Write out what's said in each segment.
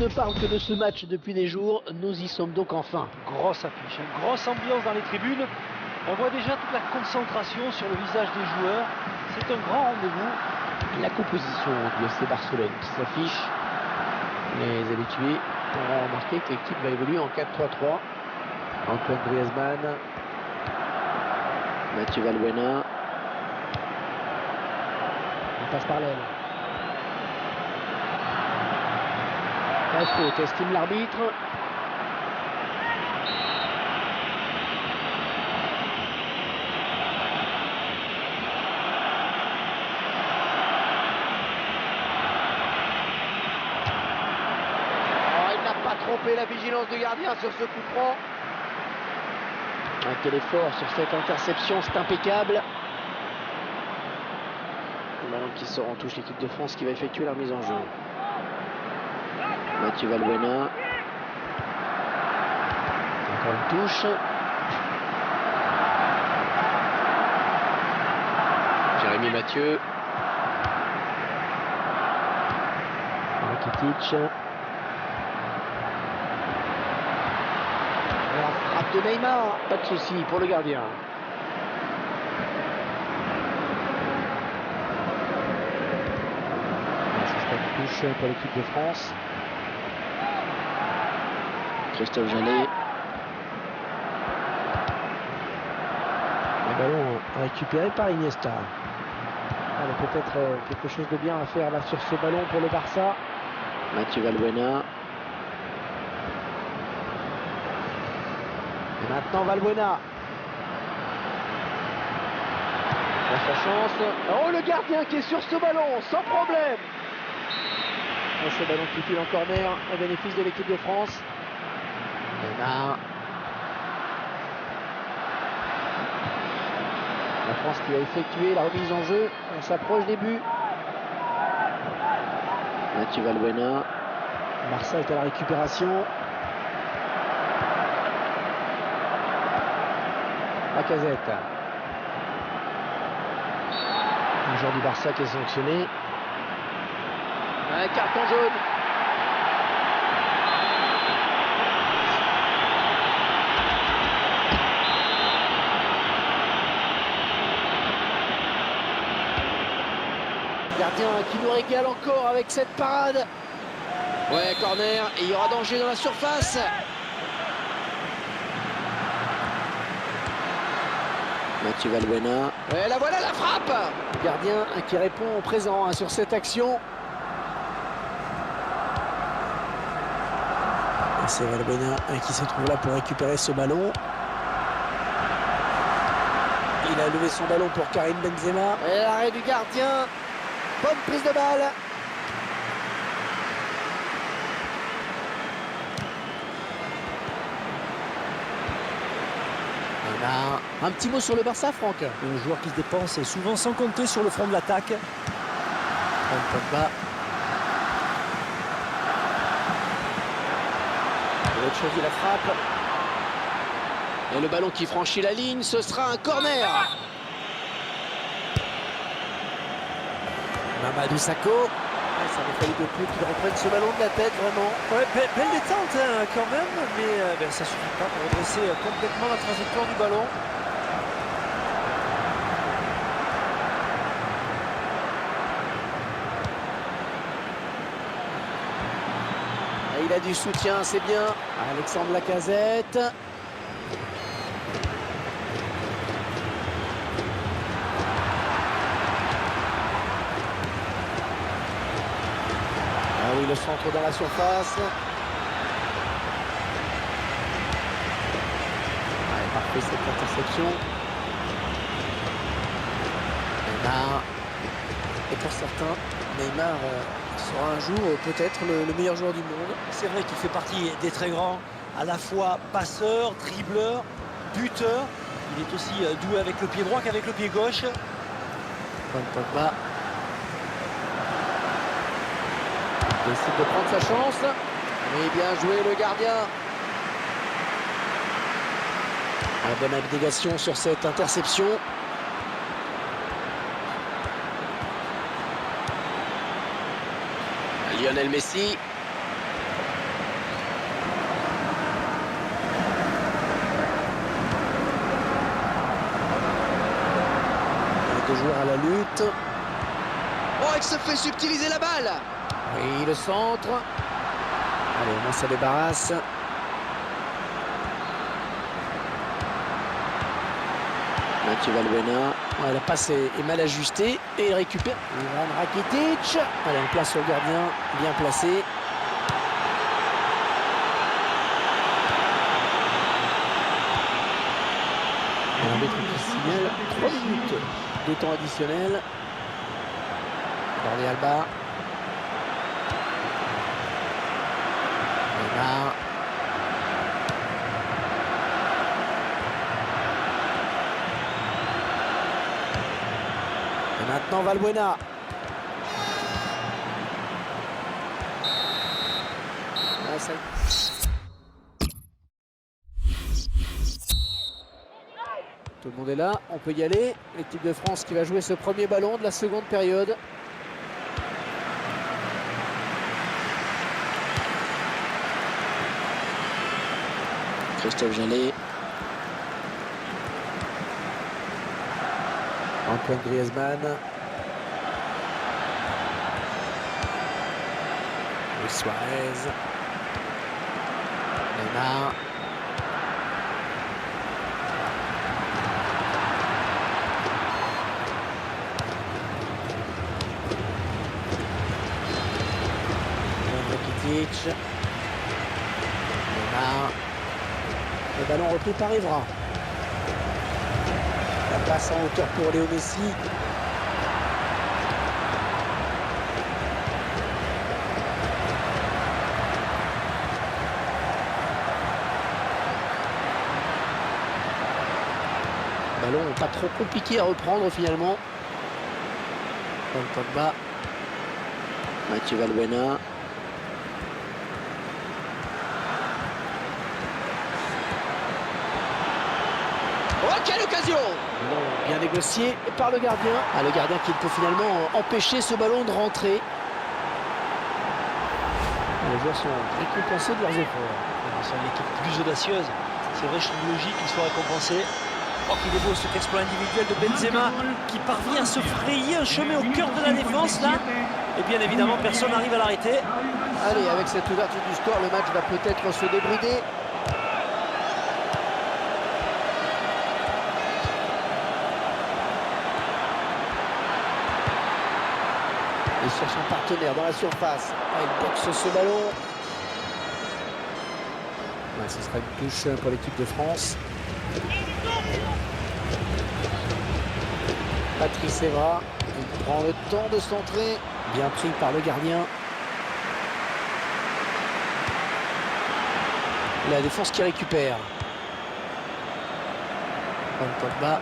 ne parle que de ce match depuis des jours. Nous y sommes donc enfin. Grosse affiche, une grosse ambiance dans les tribunes. On voit déjà toute la concentration sur le visage des joueurs. C'est un grand rendez-vous. La composition du FC Barcelone qui s'affiche. Les habitués pourront remarquer que l'équipe va évoluer en 4-3-3. Antoine Griezmann, Mathieu Valbuena. Il passe par l'aile. La faute, estime l'arbitre. Il n'a pas trompé la vigilance du gardien sur ce coup franc. Quel effort sur cette interception, c'est impeccable. Le ballon qui sort en touche l'équipe de France qui va effectuer la remise en jeu. Mathieu Valbuena. Encore une touche. Jérémy Mathieu. Rakitic. La frappe de Neymar. Pas de souci pour le gardien. C'est une touche pour l'équipe de France. Christophe Jallet. Le ballon récupéré par Iniesta. Il y a peut-être quelque chose de bien à faire là sur ce ballon pour le Barça. Mathieu Valbuena. Et maintenant Valbuena. Il a sa chance. Oh, le gardien qui est sur ce ballon sans problème. Et ce ballon qui file en corner au bénéfice de l'équipe de France. Neymar. La France qui a effectué la remise en jeu. On s'approche des buts. Mathieu Valbuena. Barça est à la récupération. Lacazette. Le joueur du Barça qui est sanctionné. Un carton jaune. Gardien qui nous régale encore avec cette parade. Ouais, corner, et il y aura danger dans la surface. Mathieu Valbuena. Ouais, la voilà la frappe. Gardien qui répond au présent sur cette action. C'est Valbuena qui se trouve là pour récupérer ce ballon. Il a levé son ballon pour Karim Benzema. Et l'arrêt du gardien. Bonne prise de balle. Un petit mot sur le Barça, Franck. Un joueur qui se dépense et souvent sans compter sur le front de l'attaque. Pogba. Il a choisi la frappe. Et le ballon qui franchit la ligne, ce sera un corner. Mamadou Sakho. Ça avait fallu de plus qu'il reprenne ce ballon de la tête, vraiment. Ouais, belle détente quand même, mais ça suffit pas pour redresser complètement la trajectoire du ballon. Et il a du soutien, c'est bien. Alexandre Lacazette. Ah oui, le centre dans la surface. Parfait cette interception. Neymar. Et pour certains, Neymar sera un jour peut-être le meilleur joueur du monde. C'est vrai qu'il fait partie des très grands, à la fois passeur, dribbleur, buteur. Il est aussi doué avec le pied droit qu'avec le pied gauche. Pogba. Il décide de prendre sa chance. Et bien joué le gardien. La bonne abnégation sur cette interception. Lionel Messi. de joueurs à la lutte. Oh, il se fait subtiliser la balle. Oui, le centre. Allez, au moins ça débarrasse. Mathieu Valbuena. Ouais, la passe est mal ajustée et il récupère. Ivan Rakitic. Allez, en place sur le gardien, bien placé. L'arbitre qui signale 3 minutes de temps additionnel. Jordi Alba. Neymar. Et maintenant Valbuena. Ah, ça... Tout le monde est là, on peut y aller. L'équipe de France qui va jouer ce premier ballon de la seconde période. Christophe Jallet. Antoine Griezmann. Luis Suarez. Neymar. Rakitic. Neymar. Le ballon repris par Evra. La passe en hauteur pour Léo Messi. Ballon pas trop compliqué à reprendre finalement. Paul Pogba. Mathieu Valbuena. Oh, quelle occasion! Non, bien négocié par le gardien. Ah, le gardien qui peut finalement empêcher ce ballon de rentrer. Les joueurs sont récompensés de leurs efforts. C'est une équipe plus audacieuse. C'est vrai, c'est logique qu'ils soient récompensés. Oh, qu'il est beau cet exploit individuel de Benzema qui parvient à se frayer un chemin au cœur de la défense là. Et bien évidemment, personne n'arrive à l'arrêter. Allez, avec cette ouverture du score, le match va peut-être se débrider. Et sur son partenaire dans la surface. Ah, il boxe ce ballon. Ouais, ce sera une touche pour l'équipe de France. Patrice Evra, il prend le temps de centrer. Bien pris par le gardien. La défense qui récupère. Paul Pogba.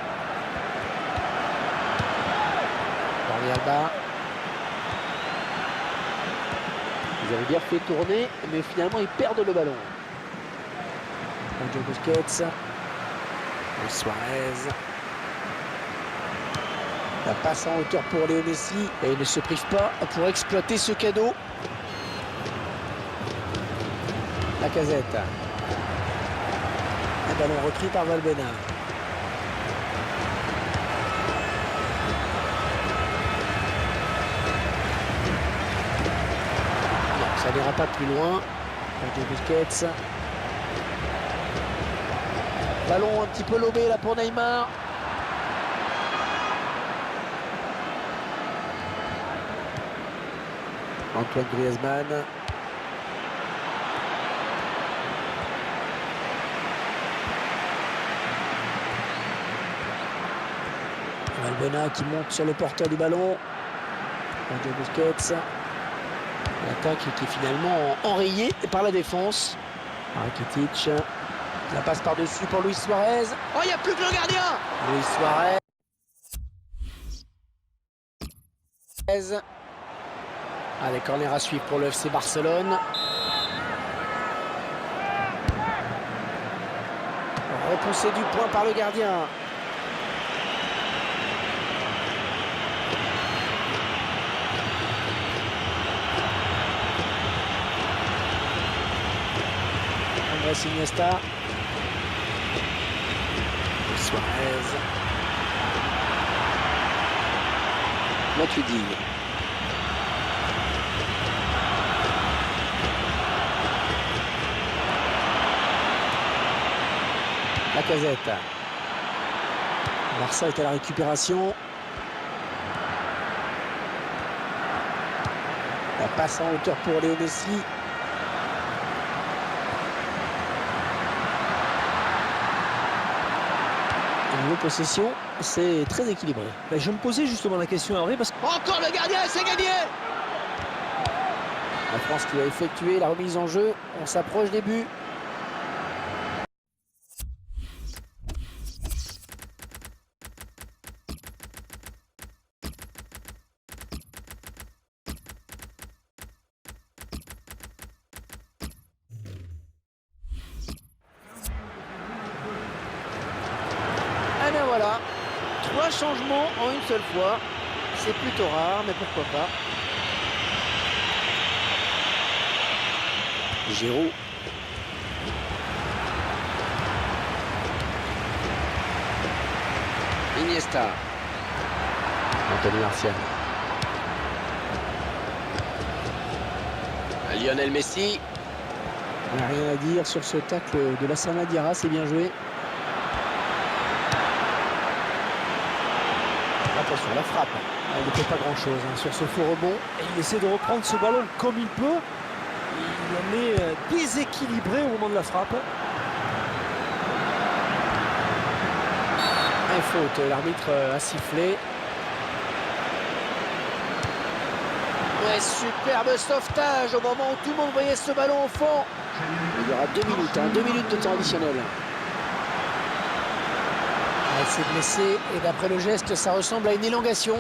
Jordi Alba. Ils avaient bien fait tourner, mais finalement ils perdent le ballon. Sergio Busquets. Luis Suarez. La passe en hauteur pour Léo Messi. Et il ne se prive pas pour exploiter ce cadeau. Lacazette. Un ballon repris par Valbuena. Ça n'ira pas plus loin. Sergio Busquets. Ballon un petit peu lobé là pour Neymar. Antoine Griezmann. Valbuena qui monte sur le porteur du ballon. Sergio Busquets. L'attaque qui est finalement enrayée par la défense. Rakitic. La passe par-dessus pour Luis Suarez. Oh, il n'y a plus que le gardien. Luis Suarez. Allez, corner à suivre pour le FC Barcelone. Repoussé du point par le gardien. Andrés Iniesta. Suarez. Matuidi. Lacazette. Barça est à la récupération. La passe en hauteur pour Léo Messi. Niveau possession, c'est très équilibré. Ben, je me posais justement la question, Hervé, parce que... Encore le gardien, c'est gagné! La France qui a effectué la remise en jeu. On s'approche des buts. Et bien voilà, 3 changements en une seule fois. C'est plutôt rare, mais pourquoi pas. Giroud. Iniesta. Anthony Martial. Lionel Messi. Il n'y a rien à dire sur ce tacle de Lassana Diarra, c'est bien joué. Attention, la frappe. Il ne fait pas grand-chose sur ce faux rebond. Et il essaie de reprendre ce ballon comme il peut. Il en est déséquilibré au moment de la frappe. Un faute, l'arbitre a sifflé. Ouais, superbe sauvetage au moment où tout le monde voyait ce ballon au fond. Il y aura 2 minutes, 2 minutes de temps additionnel. Elle s'est blessée et d'après le geste, ça ressemble à une élongation.